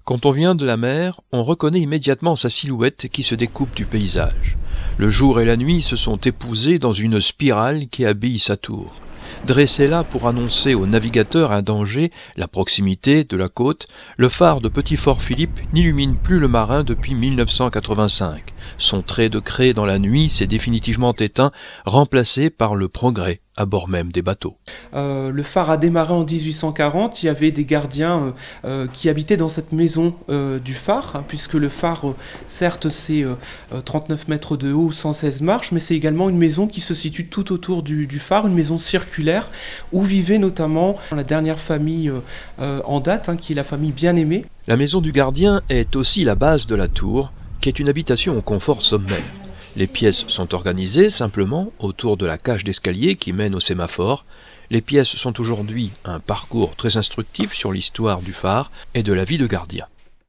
Quand on vient de la mer, on reconnaît immédiatement sa silhouette qui se découpe du paysage. Le jour et la nuit se sont épousés dans une spirale qui habille sa tour. Dressé là pour annoncer aux navigateurs un danger, la proximité de la côte, le phare de Petit-Fort-Philippe n'illumine plus le marin depuis 1985. Son trait de craie dans la nuit s'est définitivement éteint, remplacé par le progrès à bord même des bateaux. Le phare a démarré en 1840, il y avait des gardiens qui habitaient dans cette maison du phare, puisque le phare, certes, c'est 39 mètres de haut, 116 marches, mais c'est également une maison qui se situe tout autour du phare, une maison circulaire, où vivait notamment la dernière famille en date, qui est la famille Bien-Aimée. La maison du gardien est aussi la base de la tour, qui est une habitation au confort sommaire. Les pièces sont organisées simplement autour de la cage d'escalier qui mène au sémaphore. Les pièces sont aujourd'hui un parcours très instructif sur l'histoire du phare et de la vie de gardien.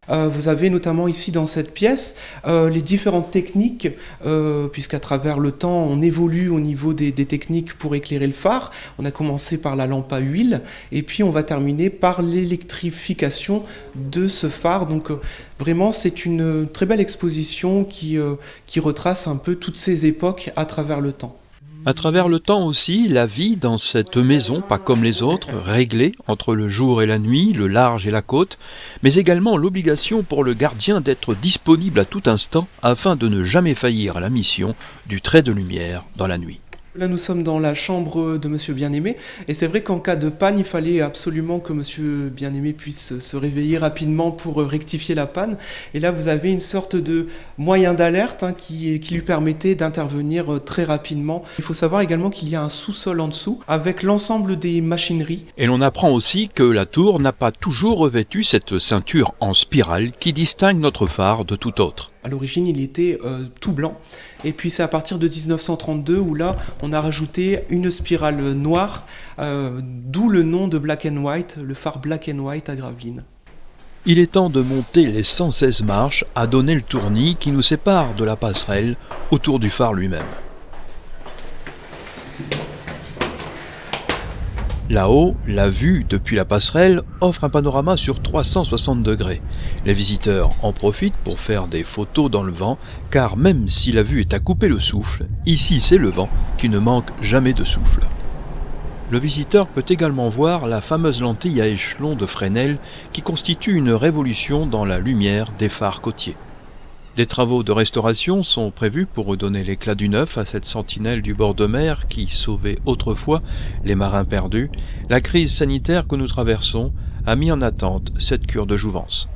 Vous avez notamment ici dans cette pièce les différentes techniques, puisqu'à travers le temps on évolue au niveau des techniques pour éclairer le phare. On a commencé par la lampe à huile et puis on va terminer par l'électrification de ce phare. Donc vraiment c'est une très belle exposition qui retrace un peu toutes ces époques à travers le temps. À travers le temps aussi, la vie dans cette maison, pas comme les autres, réglée entre le jour et la nuit, le large et la côte, mais également l'obligation pour le gardien d'être disponible à tout instant afin de ne jamais faillir à la mission du trait de lumière dans la nuit. Là, nous sommes dans la chambre de Monsieur Bien-Aimé, et c'est vrai qu'en cas de panne, il fallait absolument que Monsieur Bien-Aimé puisse se réveiller rapidement pour rectifier la panne. Et là, vous avez une sorte de moyen d'alerte qui lui permettait d'intervenir très rapidement. Il faut savoir également qu'il y a un sous-sol en dessous, avec l'ensemble des machineries. Et l'on apprend aussi que la tour n'a pas toujours revêtu cette ceinture en spirale qui distingue notre phare de tout autre. À l'origine, il était tout blanc. Et puis c'est à partir de 1932 où là, on a rajouté une spirale noire, d'où le nom de Black and White, le phare Black and White à Gravelines. Il est temps de monter les 116 marches à donner le tournis qui nous sépare de la passerelle autour du phare lui-même. Là-haut, la vue depuis la passerelle offre un panorama sur 360 degrés. Les visiteurs en profitent pour faire des photos dans le vent, car même si la vue est à couper le souffle, ici c'est le vent qui ne manque jamais de souffle. Le visiteur peut également voir la fameuse lentille à échelon de Fresnel qui constitue une révolution dans la lumière des phares côtiers. Des travaux de restauration sont prévus pour redonner l'éclat du neuf à cette sentinelle du bord de mer qui sauvait autrefois les marins perdus. La crise sanitaire que nous traversons a mis en attente cette cure de jouvence.